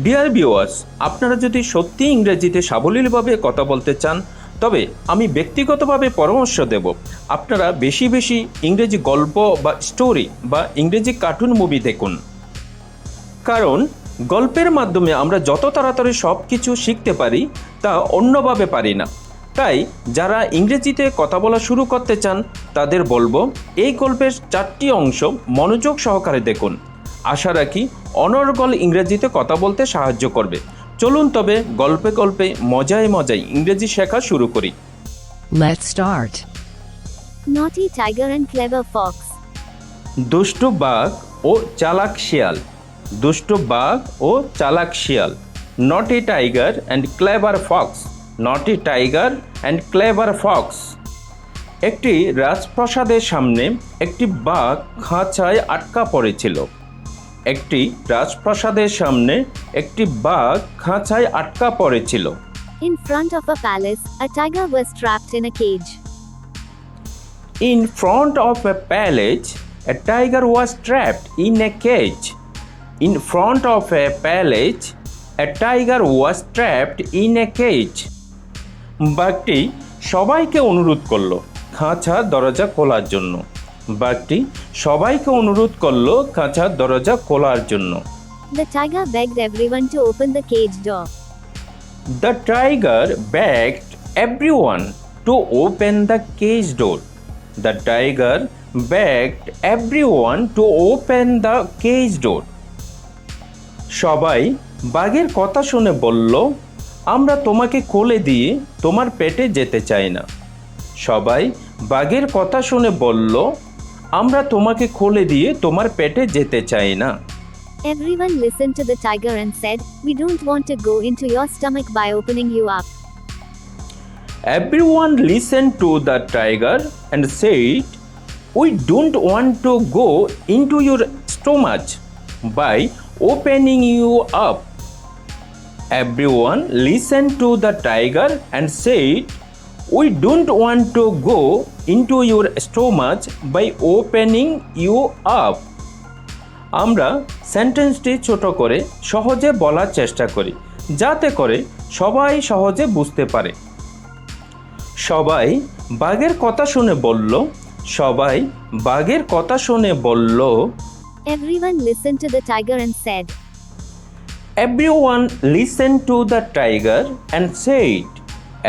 Dear viewers, আপনারা যদি সত্যি ইংরেজিতে সাবলীলভাবে কথা বলতে চান তবে আমি ব্যক্তিগতভাবে পরামর্শ দেব আপনারা বেশি বেশি ইংরেজি গল্প বা স্টোরি বা ইংরেজি কার্টুন মুভি দেখুন। কারণ গল্পের মাধ্যমে আমরা যত তাড়াতাড়ি সব কিছু শিখতে পারি তা অন্যভাবে পারি না। তাই যারা ইংরেজিতে কথা বলা শুরু করতে চান তাদের বলবো এই গল্পের 4টি অংশ মনোযোগ সহকারে দেখুন। আশা রাখি অনর্গল ইংরেজিতে কথা বলতে সাহায্য করবে। চলুন তবে গল্পে গল্পে মজায় মজায় ইংরেজি শেখা শুরু করি। Let's start. Naughty tiger and clever fox. দুষ্টু বাঘ ও চালাক শিয়াল। দুষ্টু বাঘ ও চালাক শিয়াল। নটি টাইগার অ্যান্ড ক্লেভার ফক্স। নটি টাইগার অ্যান্ড ক্লেভার ফক্স। একটি রাজপ্রাসাদের সামনে একটি বাঘ খাঁচায় আটকা পড়েছিল। একটি রাজপ্রাসাদের সামনে একটি বাঘ খাঁচায় আটকা পড়েছিল। In front of a palace, a tiger was trapped in a cage. In front of a palace, a tiger was trapped in a cage. In front of a palace, a tiger was trapped in a cage. বাঘটি সবাইকে অনুরোধ করলো খাঁচার দরজা খোলার জন্য। বাঘটি সবাইকে অনুরোধ করলো খাঁচার দরজা খোলার জন্য। The tiger begged everyone to open the cage door. The tiger begged everyone to open the cage door. The tiger begged everyone to open the cage door. সবাই বাঘের কথা শুনে বলল, আমরা তোমাকে কোলে দিয়ে তোমার পেটে যেতে চাই না। সবাই বাঘের কথা শুনে বলল, আমরা তোমাকে কোলে দিয়ে তোমার পেটে যেতে চাই না। Everyone listened to the tiger and said, we don't want to go into your stomach by opening you up. Everyone listened to the tiger and said, we don't want to go into your stomach by opening you up. Everyone listened to the tiger and said, we don't want to go into your stomach by opening you up. আমরা সেন্টেন্সটি ছোট করে সহজে বলার চেষ্টা করি যাতে করে সবাই সহজে বুঝতে পারে। সবাই বাঘের কথা শুনে বলল। সবাই বাঘের কথা শুনে বলল। Everyone listened to the tiger and said. Everyone listened to the tiger and said.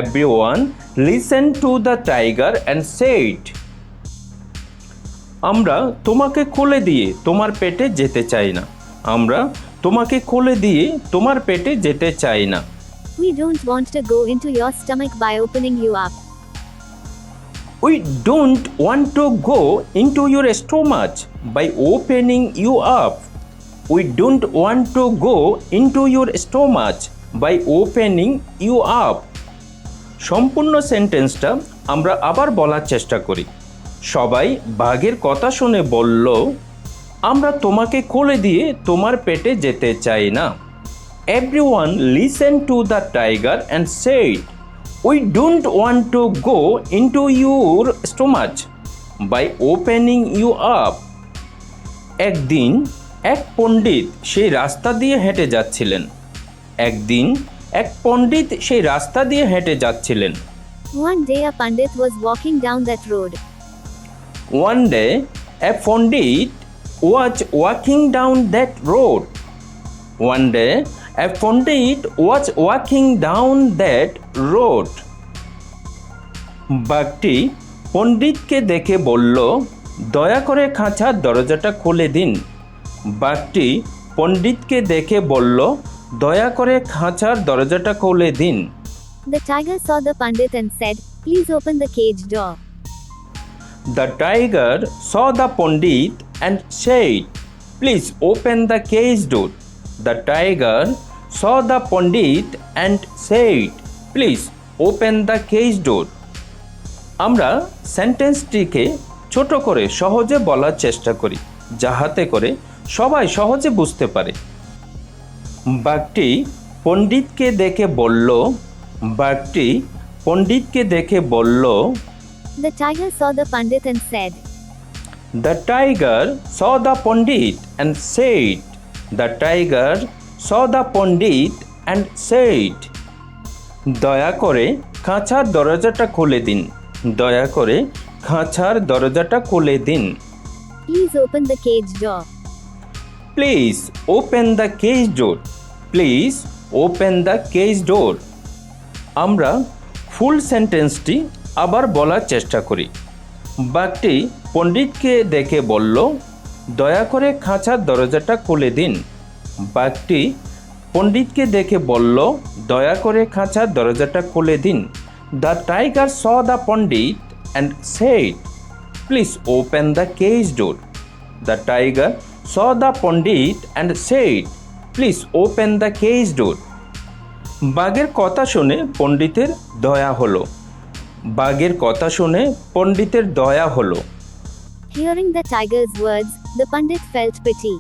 Everyone listened to the tiger and said. আমরা তোমাকে কোলে দিয়ে তোমার পেটে যেতে চাই না। আমরা তোমাকে কোলে দিয়ে তোমার পেটে যেতে চাই না। We don't want to go into your stomach by opening you up. We don't want to go into your stomach by opening you up. We don't want to go into your stomach by opening you up. সম্পূর্ণ সেন্টেন্সটা আমরা আবার বলার চেষ্টা করি। সবাই বাঘের কথা শুনে বলল, আমরা তোমাকে কোলে দিয়ে তোমার পেটে যেতে চাই না। Everyone listened to the tiger and said, we don't want to go into your stomach by opening you up. একদিন এক পণ্ডিত সেই রাস্তা দিয়ে হেঁটে যাচ্ছিলেন। একদিন এক পণ্ডিত সেই রাস্তা দিয়ে হেঁটে যাচ্ছিলেন। One day a pandit was walking down that road. One day a pandit was walking down that road. One day a pandit was walking down that road. বাঘটি পণ্ডিতকে দেখে বলল, দয়া করে খাঁচার দরজাটা খুলে দিন। বাঘটি পণ্ডিতকে দেখে বলল, দয়া করে খাঁচার দরজাটা খুলে দিন। The tiger saw the pandit and said, please open the cage door. The tiger saw the pandit and said, please open the cage door. The tiger saw the pandit and said, please open the cage door. আমরা সেন্টেন্সটিকে ছোট করে সহজে বলার চেষ্টা করি যাহাতে করে সবাই সহজে বুঝতে পারে। বাঘটি পণ্ডিতকে দেখে বলল। বাঘটি পণ্ডিতকে দেখে বলল। The tiger saw the pandit and said. The tiger saw the pandit and said. The tiger saw the Pandit and said, দয়া করে খাঁচার দরজাটা খুলে দিন। দয়া করে খাঁচার দরজাটা খুলে দিন। Please open the cage door. Please open the cage door. Please open the cage door. আমরা ফুল সেন্টেন্সটি আবার বলার চেষ্টা করি। বাঘটি পণ্ডিতকে দেখে বলল, দয়া করে খাঁচার দরজাটা খুলে দিন। বাঘটি পণ্ডিতকে দেখে বলল, দয়া করে খাঁচার দরজাটা খুলে দিন। The tiger saw the Pandit and said, please open the cage door. The tiger saw the Pandit and said, please open the cage door. বাঘের কথা শুনে পণ্ডিতের দয়া হলো। বাঘের কথা শুনে পণ্ডিতের দয়া হলো। Hearing the tiger's words, the Pandit felt pity.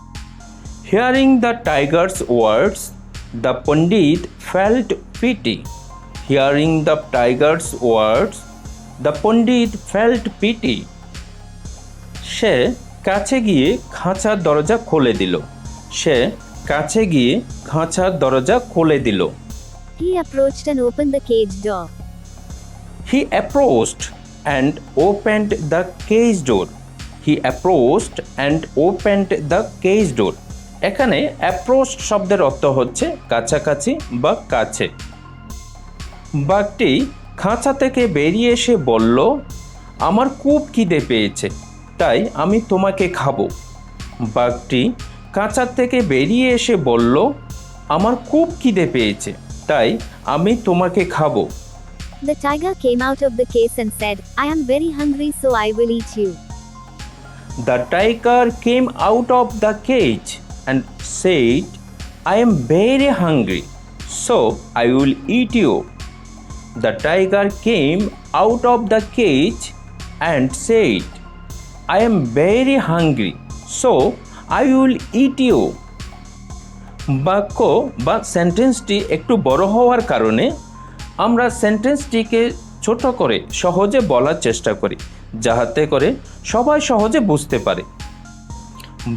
Hearing the tiger's words, the Pandit felt pity. Hearing the tiger's words, the Pandit felt pity. সে কাছে গিয়ে খাঁচার দরজা খুলে দিল। সে কাছে গিয়ে খাঁচার দরজা খুলে দিল। He approached and opened the cage door. He approached and opened the cage door. He approached and opened the cage door. এখানে approached শব্দের অর্থ হচ্ছে কাছাকাছি বা কাছে। বাঘটি খাঁচা থেকে বেরিয়ে এসে বলল, আমার খুব খিদে পেয়েছে, তাই আমি তোমাকে খাবো। বাঘটি খাঁচা থেকে বেরিয়ে এসে বলল, আমার খুব খিদে পেয়েছে, তাই আমি তোমাকে খাবো। The tiger came out of the cage and said, I am very hungry, so I will eat you. The tiger came out of the cage and said, I am very hungry, so I will eat you. The tiger came out of the cage and said, I am very hungry, so I will eat you. বাক্য বা সেন্টেন্সটি একটু বড় হওয়ার কারণে আমরা সেন্টেন্সটিকে ছোট করে সহজে বলার চেষ্টা করি, যাহাতে করে সবাই সহজে বুঝতে পারে।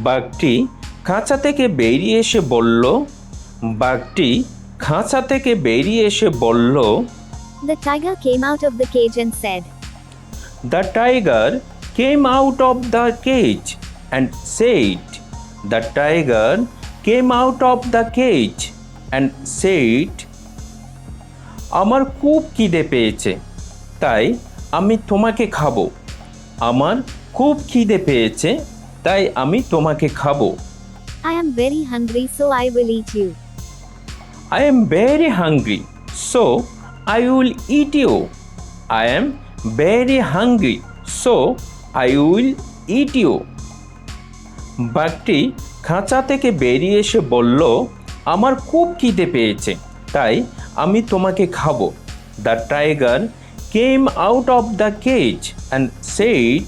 বাঘটি খাঁচা থেকে বেরিয়ে এসে বলল, বাঘটি খাঁচা থেকে বেরিয়ে এসে বলল, The tiger came out of the cage and said, The tiger came out of the cage and said, The tiger came out of the cage and said, আমার খুব খিদে পেয়েছে, তাই আমি তোমাকে খাবো। আমার খুব খিদে পেয়েছে, তাই আমি তোমাকে খাবো। I am very hungry, so I will eat you. I am very hungry, so I will eat you. I am very hungry, so I will eat you. বাঘটি খাঁচা থেকে বেরিয়ে এসে বলল, আমার খুব খিদে পেয়েছে, তাই আমি তোমাকে খাবো। The tiger came out of the cage and said,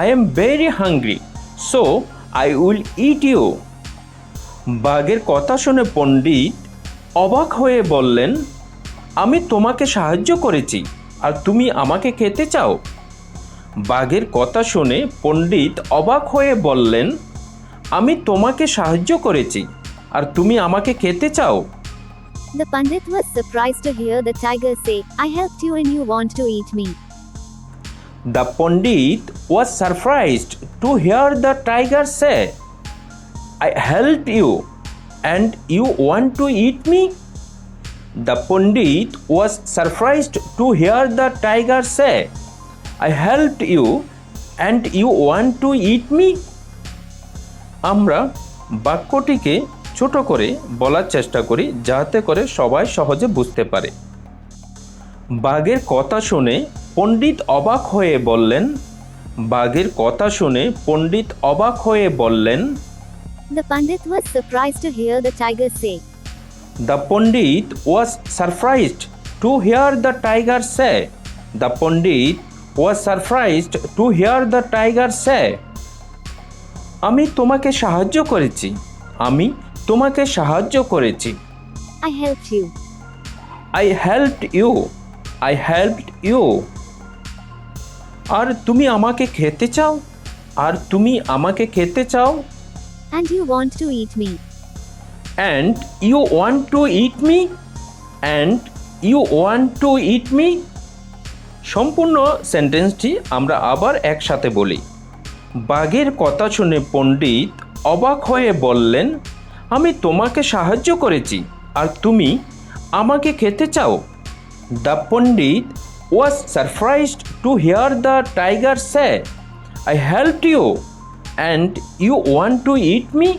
I am very hungry, so I will eat you. বাঘের কথা শুনে পণ্ডিত অবাক হয়ে বললেন, আমি তোমাকে সাহায্য করেছি আর তুমি আমাকে খেতে চাও? বাঘের কথা শুনে পণ্ডিত অবাক হয়ে বললেন, আমি তোমাকে সাহায্য করেছি আর তুমি আমাকে খেতে চাও? The Pandit was surprised to hear the tiger say, I helped you and you want to eat me. The Pandit was surprised to hear the tiger say, I helped you and you want to eat me? The Pandit was surprised to hear the tiger say, I helped you and you want to eat me? আমরা বাক্যটিকে ছোট করে বলার চেষ্টা করি, যাতে করে সবাই সহজে বুঝতে পারে। বাঘের কথা শুনে পণ্ডিত অবাক হয়ে বললেন, বাঘের কথা শুনে পণ্ডিত অবাক হয়ে বললেন, The Pandit was surprised to hear the tiger say, The Pandit was surprised to hear the tiger say. The Pandit was surprised to hear the tiger say. আমি তোমাকে সাহায্য করেছি, আমি তোমাকে সাহায্য করেছি। I helped you. I helped you. I helped you. আর তুমি আমাকে খেতে চাও? আর তুমি আমাকে খেতে চাও? And you want to eat me. and you want to eat me? And you want to eat me? সম্পূর্ণ সেন্টেন্সটি আমরা আবার একসাথে বলি। বাঘের কথা শুনে পণ্ডিত অবাক হয়ে বললেন, আমি তোমাকে সাহায্য করেছি আর তুমি আমাকে খেতে চাও। The Pandit was surprised to hear the tiger say, I helped you and you want to eat me?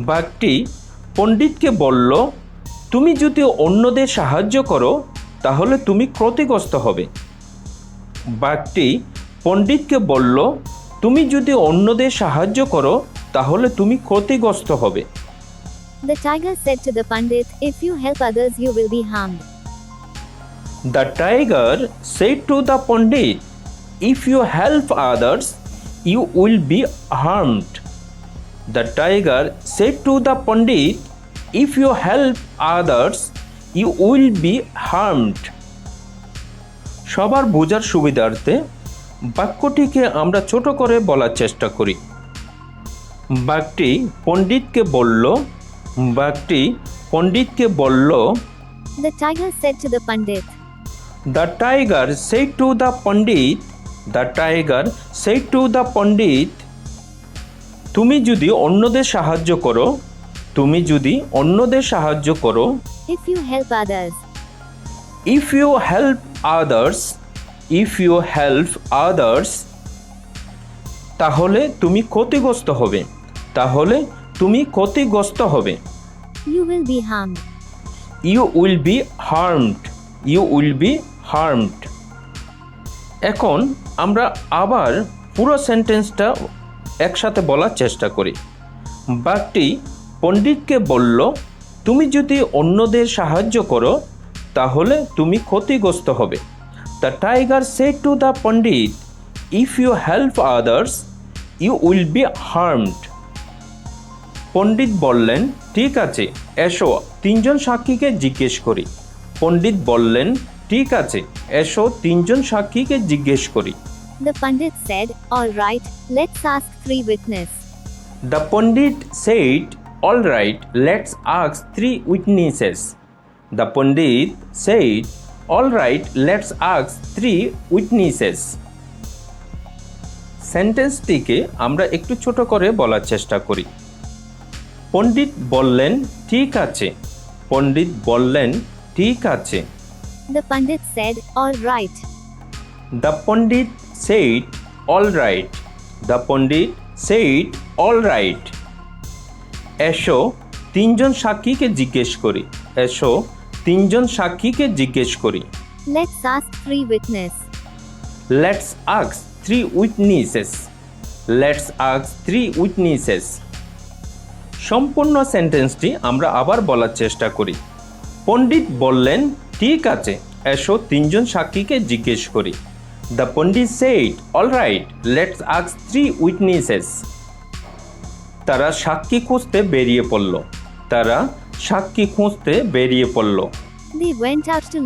বাঘটি পণ্ডিতকে বলল, তুমি যদি অন্যদের সাহায্য করো তাহলে তুমি ক্ষতিগ্রস্ত হবে। বাঘটি পণ্ডিতকে বলল, তুমি যদি অন্যদের সাহায্য করো তাহলে তুমি ক্ষতিগ্রস্ত হবে। The tiger said to the Pandit, if you help others, you will be harmed. The tiger said to the Pandit, if you help others, you will be harmed. The tiger said to the Pandit, if you help others, you will be harmed. সবার বোঝার সুবিধার্থে বাক্যটিকে আমরা ছোট করে বলার চেষ্টা করি। বাঘটি পণ্ডিতকে বলল, The tiger said to the Pandit, The tiger said to the Pandit, তুমি যদি অন্যদের সাহায্য করো, if you help others, তাহলে তুমি ক্ষতিগ্রস্ত হবে। you will be harmed. এখন আমরা আবার পুরো সেন্টেন্সটা একসাথে বলার চেষ্টা করি। বাঘটি পণ্ডিতকে বলল, তুমি যদি অন্যদের সাহায্য করো তাহলে তুমি ক্ষতিগ্রস্ত হবে। The tiger said to the Pandit, if you help others, you will be harmed. পণ্ডিত বললেন, ঠিক আছে, এসো তিনজন সাক্ষীকে জিজ্ঞেস করি। The Pandit said, all right, let's ask 3 witnesses. The Pandit said, all right, let's ask 3 witnesses. সেন্টেন্সটিকে আমরা একটু ছোট করে বলার চেষ্টা করি। পণ্ডিত বললেন, ঠিক আছে। The Pandit said, all right. The Pandit said, all right. এসো তিনজন সাক্ষীকে জিজ্ঞেস করি। Let's ask 3 witnesses. Let's ask 3 witnesses. সম্পূর্ণ সেন্টেন্সটি আমরা আবার বলার চেষ্টা করি। পণ্ডিত বললেন, ঠিক আছে, এসো তিনজন সাক্ষীকে জিজ্ঞেস করি। The Pandit said, all right, let's ask 3 witnesses. তারা সাক্ষী খুঁজতে বেরিয়ে পড়ল। They went out to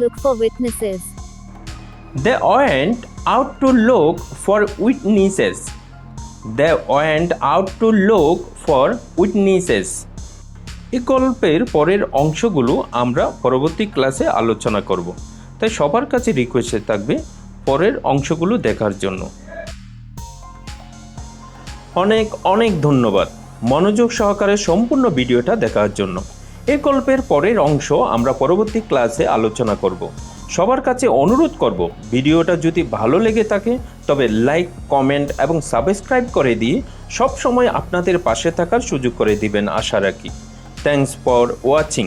look for witnesses. এই গল্পের পরের অংশগুলো আমরা পরবর্তী ক্লাসে আলোচনা করব, তাই সবার কাছে রিকোয়েস্ট থাকবে পরের অংশগুলো দেখার জন্য। অনেক অনেক ধন্যবাদ মনোযোগ সহকারে সম্পূর্ণ ভিডিওটা দেখার জন্য। এই গল্পের পরের অংশ আমরা পরবর্তী ক্লাসে আলোচনা করব। সবার কাছে অনুরোধ করব, ভিডিওটা যদি ভালো লেগে থাকে তবে লাইক, কমেন্ট এবং সাবস্ক্রাইব করে দিয়ে সব সময় আপনাদের পাশে থাকার সুযোগ করে দিবেন আশা রাখি। Thanks for watching.